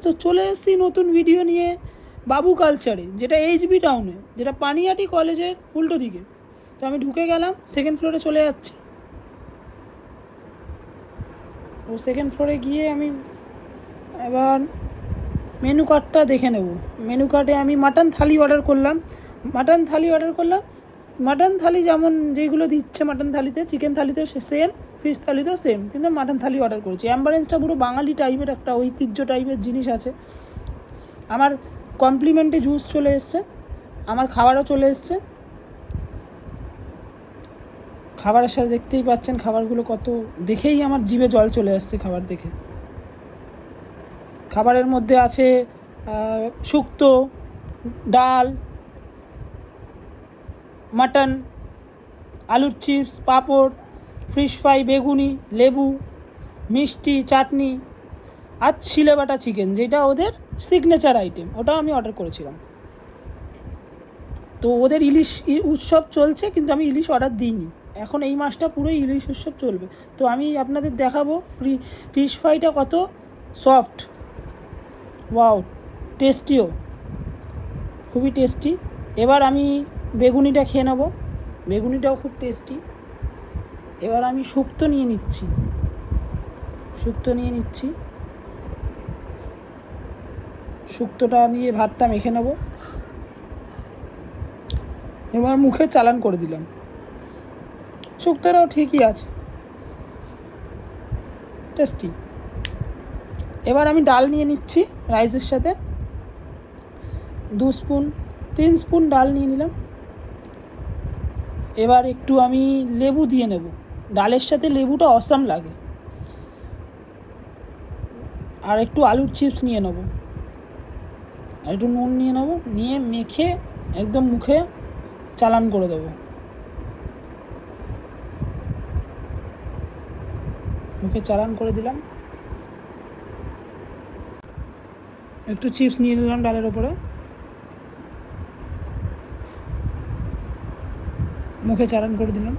তো চলে এসেছি নতুন ভিডিও নিয়ে বাবু কালচারে, যেটা এইচবি টাউনে, যেটা পানিহাটি কলেজের উল্টো দিকে। তো আমি ঢুকে গেলাম, সেকেন্ড ফ্লোরে চলে যাচ্ছি। ও সেকেন্ড ফ্লোরে গিয়ে আমি এবার মেনু কার্ডটা দেখে নেব। মেনু কার্ডে আমি মাটন থালি অর্ডার করলাম। মাটন থালি যেমন যেগুলো দিচ্ছে মাটন থালিতে, চিকেন থালিতেও সেম, ফিশ থালিতেও সেম, কিন্তু মাটন থালি অর্ডার করেছি। অ্যাম্বারেন্সটা পুরো বাঙালি টাইপের, একটা ঐতিহ্য টাইপের জিনিস আছে। আমার কমপ্লিমেন্টে জুস চলে এসছে, আমার খাবারও চলে এসছে। খাবারের সাথে দেখতেই পাচ্ছেন খাবারগুলো কত, দেখেই আমার জিভে জল চলে আসছে খাবার দেখে। খাবারের মধ্যে আছে শুক্তো, ডাল, মাটন, আলুর চিপস, পাঁপড়, ফিশ ফ্রাই, বেগুনি, লেবু, মিষ্টি, চাটনি আর শিলেবাটা চিকেন, যেটা ওদের সিগনেচার আইটেম, ওটাও আমি অর্ডার করেছিলাম। তো ওদের ইলিশ উৎসব চলছে, কিন্তু আমি ইলিশ অর্ডার দিইনি। এখন এই মাসটা পুরোই ইলিশ উৎসব চলবে। তো আমি আপনাদের দেখাবো ফিশ ফ্রাইটা কত সফট, ওয়াও, টেস্টিও, খুবই টেস্টি। এবার আমি বেগুনিটা খেয়ে নেবো, বেগুনিটাও খুব টেস্টি। এবার আমি শুক্তো নিয়ে নিচ্ছি, শুক্তোটা নিয়ে ভাতটা মেখে নেব। এবার মুখে চালান করে দিলাম। শুক্তোটাও ঠিকই আছে, টেস্টি। এবার আমি ডাল নিয়ে নিচ্ছি রাইসের সাথে, 3 স্পুন ডাল নিয়ে নিলাম। এবার একটু আমি লেবু দিয়ে নেব, ডালের সাথে লেবুটা অসাম লাগে। আর একটু আলুর চিপস নিয়ে নেব, আর একটু নুন নিয়ে নেব, নিয়ে মেখে একদম মুখে চালান করে দেবো। মুখে চালান করে দিলাম। একটু চিপস নিয়ে নিলাম ডালের ওপরে, মুখে চালান করে দিলাম।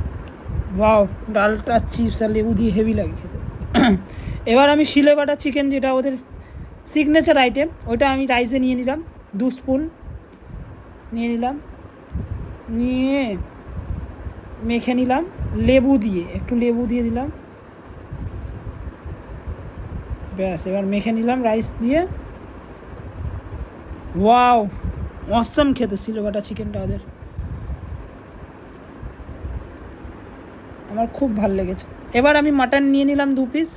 ওয়াও, ডালটা চিপস আর লেবু দিয়ে হেভি লাগে খেতে। এবার আমি শিলেবাটা চিকেন, যেটা ওদের সিগনেচার আইটেম, ওইটা আমি রাইসে নিয়ে নিলাম, 2 স্পুন নিয়ে নিলাম, নিয়ে মেখে নিলাম লেবু দিয়ে, একটু লেবু দিয়ে দিলাম, ব্যাস। এবার মেখে নিলাম রাইস দিয়ে। ওয়াও, অসাম খেতে শিলেবাটা চিকেনটা ওদের, আমার খুব ভালো লেগেছে। এবার আমি মাটন নিয়ে নিলাম 2 পিস,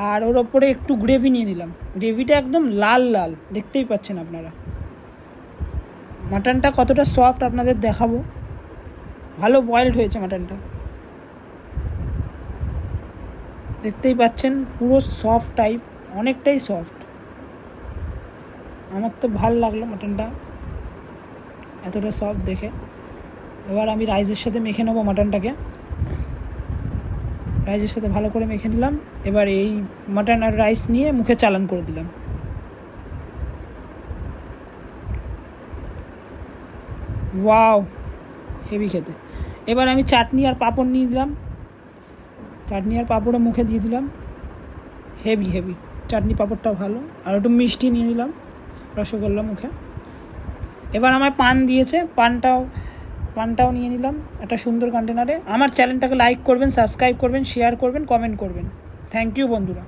আর ওর ওপরে একটু গ্রেভি নিয়ে নিলাম। গ্রেভিটা একদম লাল লাল, দেখতেই পাচ্ছেন আপনারা। মাটনটা কতটা সফট আপনাদের দেখাবো, ভালো বয়েলড হয়েছে মাটনটা, দেখতেই পাচ্ছেন পুরো সফট টাইপ, অনেকটাই সফট। আমার তো ভালো লাগলো মাটনটা এতটা সফট দেখে। এবার আমি রাইসের সাথে মেখে নেবো মাটনটাকে, রাইসের সাথে ভালো করে মেখে নিলাম। এবার এই মাটন আর রাইস নিয়ে মুখে চালান করে দিলাম। ওয়াও, হেভি খেতে। এবার আমি চাটনি আর পাঁপড় নিয়ে দিলাম, চাটনি আর পাঁপড়ও মুখে দিয়ে দিলাম, হেভি হেভি। চাটনি পাঁপড়টাও ভালো। আর একটু মিষ্টি নিয়ে নিলাম, রসগোল্লা মুখে। এবার আমায় পান দিয়েছে, পানটাও নিয়ে নিলাম একটা সুন্দর কন্টেনারে। আমার চ্যানেলটাকে লাইক করবেন, সাবস্ক্রাইব করবেন, শেয়ার করবেন, কমেন্ট করবেন। থ্যাংক ইউ বন্ধুরা।